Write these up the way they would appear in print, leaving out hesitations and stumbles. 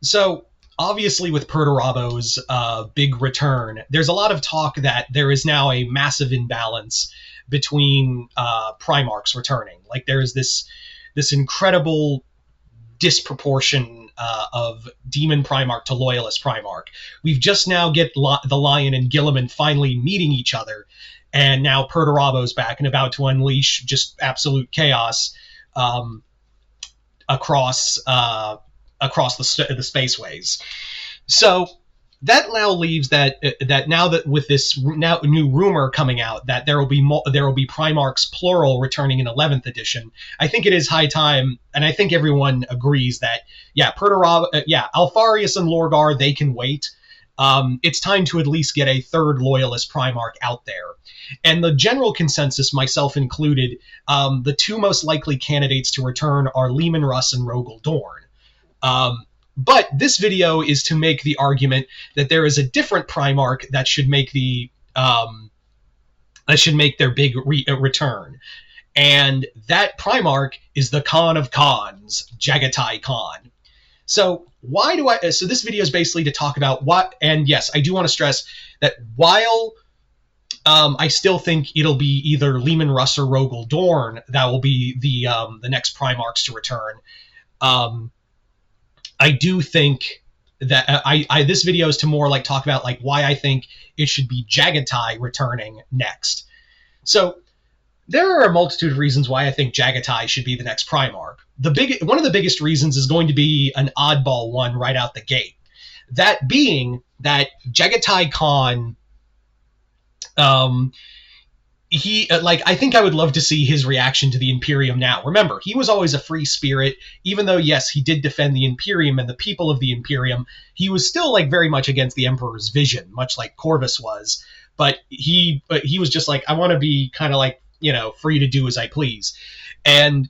So obviously, with Perturabo's big return, there's a lot of talk that there is now a massive imbalance between Primarchs returning. Like there is this incredible disproportion of Demon Primarch to Loyalist Primarch. We've just now get the Lion and Gilliman finally meeting each other, and now Perturabo's back and about to unleash just absolute chaos um, across the spaceways. So that now leaves that now that with this now new rumor coming out that there will be Primarchs plural returning in 11th edition. I think it is high time, and I think everyone agrees that Alfarius and Lorgar, they can wait. It's time to at least get a third Loyalist Primarch out there. And the general consensus, myself included, the two most likely candidates to return are Leman Russ and Rogel Dorn. But this video is to make the argument that there is a different Primarch that should make their big return, and that Primarch is the Kahn of Khans, Jagatai Kahn. So so this video is basically to talk about what, and yes, I do want to stress that while I still think it'll be either Leman Russ or Rogel Dorn that will be the next Primarchs to return. I do think that this video is to more like talk about like why I think it should be Jagatai returning next. So there are a multitude of reasons why I think Jagatai should be the next Primarch. One of the biggest reasons is going to be an oddball one right out the gate. That being that Jagatai Kahn, I think I would love to see his reaction to the Imperium now. Remember, he was always a free spirit, even though, yes, he did defend the Imperium and the people of the Imperium. He was still like very much against the Emperor's vision, much like Corvus was. But he was just like, I want to be kind of like, free to do as I please. And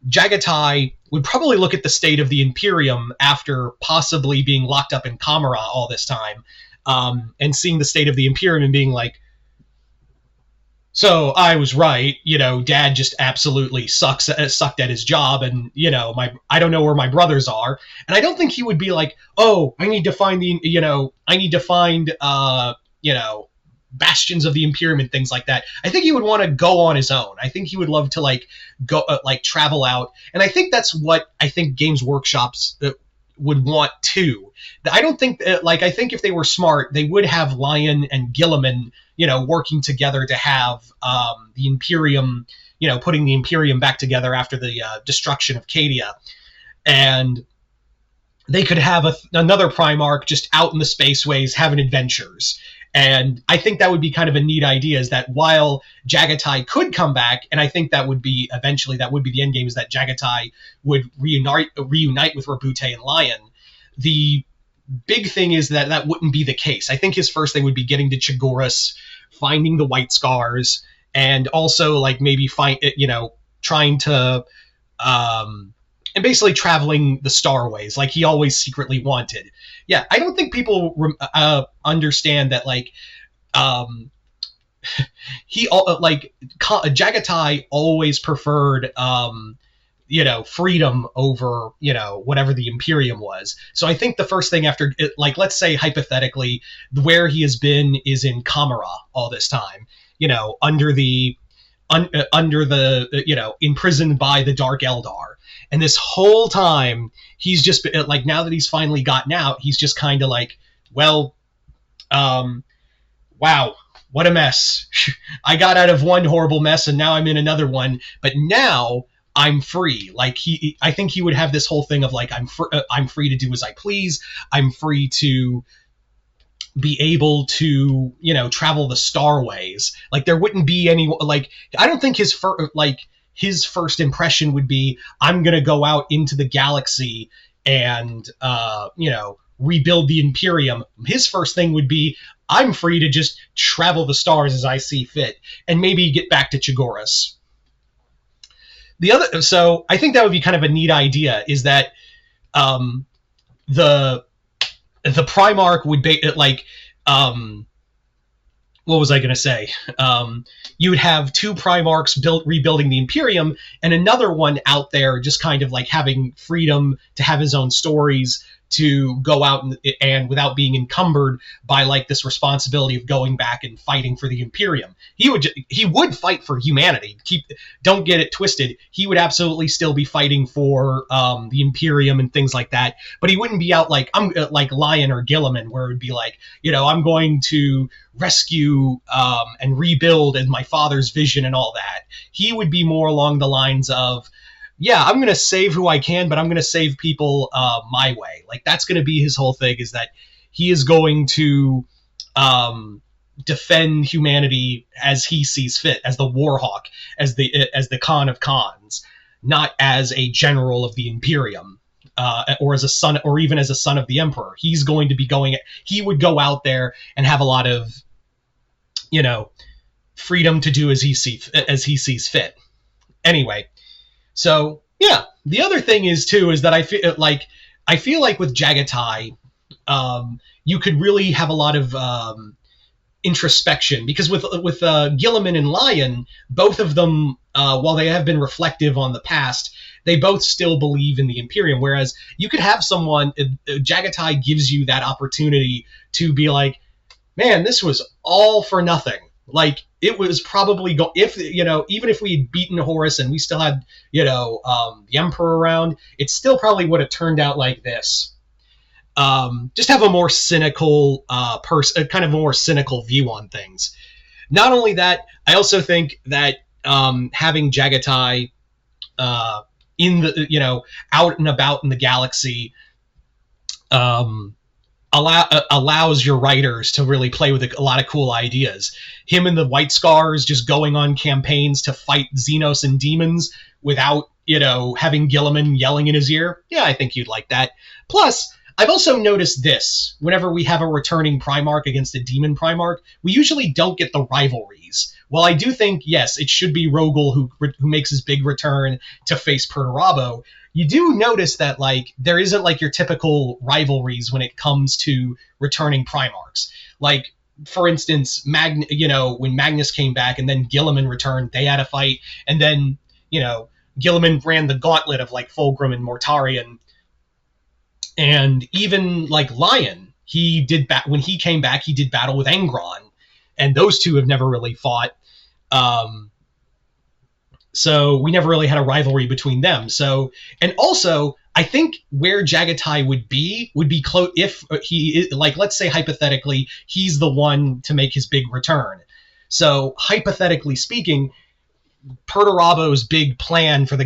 Jagatai would probably look at the state of the Imperium after possibly being locked up in Camera all this time, and seeing the state of the Imperium and being like, so I was right, Dad just absolutely sucked at his job, and I don't know where my brothers are, and I don't think he would be like, oh, I need to find bastions of the Imperium and things like that. I think he would want to go on his own. I think he would love to go travel out, and I think that's what I think Games Workshops would want too. I don't think I think if they were smart, they would have Lion and Gilliman, working together to have the Imperium, putting the Imperium back together after the destruction of Cadia, and they could have another Primarch just out in the spaceways having adventures. And I think that would be kind of a neat idea, is that while Jagatai could come back, and I think that would be eventually the end game, is that Jagatai would reunite with Rabute and Lion. The big thing is that wouldn't be the case. I think his first thing would be getting to Chagorus, finding the White Scars, and also maybe trying to and basically traveling the Starways like he always secretly wanted. Yeah, I don't think people understand that Jagatai always preferred freedom over whatever the Imperium was. So I think the first thing after let's say hypothetically where he has been is in Camera all this time, under the imprisoned by the Dark Eldar. And this whole time, he's just now that he's finally gotten out, he's just kind of wow, what a mess. I got out of one horrible mess and now I'm in another one, but now I'm free. I think he would have this whole thing of I'm free to do as I please. I'm free to be able to, travel the Starways. There wouldn't be any, I don't think his first impression would be, I'm going to go out into the galaxy and, rebuild the Imperium. His first thing would be, I'm free to just travel the stars as I see fit and maybe get back to Chagorus. So I think that would be kind of a neat idea, is that the Primarch would be what was I going to say? You would have two Primarchs rebuilding the Imperium, and another one out there just kind of having freedom to have his own stories, to go out and without being encumbered by like this responsibility of going back and fighting for the Imperium. He would fight for humanity. Don't get it twisted. He would absolutely still be fighting for the Imperium and things like that. But he wouldn't be out like I'm like Lion or Gilliman, where it would be like, I'm going to rescue and rebuild in my father's vision and all that. He would be more along the lines of, yeah, I'm going to save who I can, but I'm going to save people my way. Like, that's going to be his whole thing, is that he is going to defend humanity as he sees fit, as the Warhawk, as the Kahn of Khans, not as a general of the Imperium, or as a son, or even as a son of the Emperor. He's going to be he would go out there and have a lot of, freedom to do as he sees fit. Anyway. So yeah, the other thing is that I feel like with Jagatai, you could really have a lot of introspection, because with Gilliman and Lion, both of them, while they have been reflective on the past, they both still believe in the Imperium. Whereas you could have someone, Jagatai gives you that opportunity to be like, man, this was all for nothing. Like, it was probably even if we had beaten Horus and we still had the Emperor around, it still probably would have turned out like this. Just have a more cynical kind of more cynical view on things. Not only that, I also think that having Jagatai in the out and about in the galaxy allows your writers to really play with a lot of cool ideas. Him and the White Scars just going on campaigns to fight Xenos and demons without, having Gilliman yelling in his ear. Yeah, I think you'd like that. Plus, I've also noticed this. Whenever we have a returning Primarch against a demon Primarch, we usually don't get the rivalries. While I do think, yes, it should be Rogel who makes his big return to face Perturabo, you do notice that, like, there isn't, like, your typical rivalries when it comes to returning Primarchs. Like, for instance, when Magnus came back and then Gilliman returned, they had a fight, and then, Gilliman ran the gauntlet of, like, Fulgrim and Mortarion. And even, like, Lion, when he came back, he did battle with Angron, and those two have never really fought. So we never really had a rivalry between them. So, and also, I think where Jagatai would be close if he, like, let's say hypothetically, he's the one to make his big return. So hypothetically speaking, Perturabo's big plan for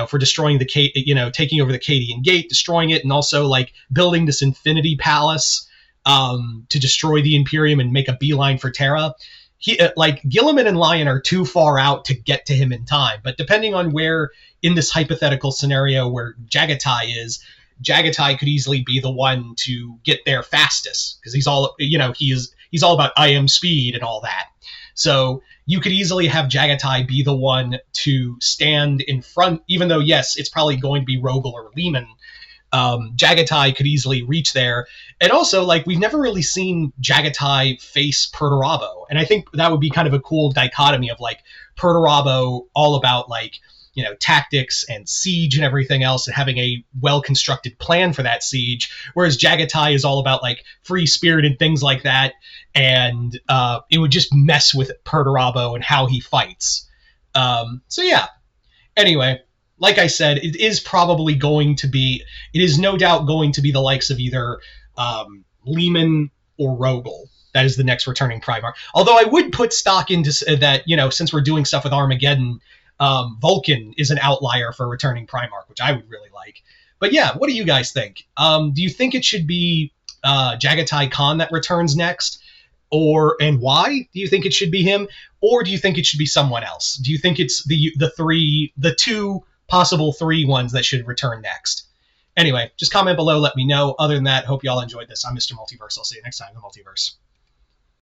for destroying taking over the Cadian Gate, destroying it, and also like building this Infinity Palace to destroy the Imperium and make a beeline for Terra. Gilliman and Lion are too far out to get to him in time. But depending on where in this hypothetical scenario where Jagatai is, Jagatai could easily be the one to get there fastest, because he's all he's all about I am speed and all that. So you could easily have Jagatai be the one to stand in front, even though, yes, it's probably going to be Rogel or Lehman. Jagatai could easily reach there. And also, like, we've never really seen Jagatai face Perturabo. And I think that would be kind of a cool dichotomy of, like, Perturabo all about, like, tactics and siege and everything else, and having a well-constructed plan for that siege, whereas Jagatai is all about, like, free spirit and things like that, and it would just mess with Perturabo and how he fights. So yeah. Anyway, like I said, it is no doubt going to be the likes of either Lehman or Rogel. That is the next returning Primarch. Although I would put stock into that, since we're doing stuff with Armageddon, Vulcan is an outlier for returning Primarch, which I would really like. But yeah, what do you guys think? Do you think it should be Jagatai Khan that returns next? And why do you think it should be him? Or do you think it should be someone else? Do you think it's the two possible three ones that should return next? Anyway, just comment below, let me know. Other than that, hope you all enjoyed this. I'm Mr. Multiverse. I'll see you next time in the Multiverse.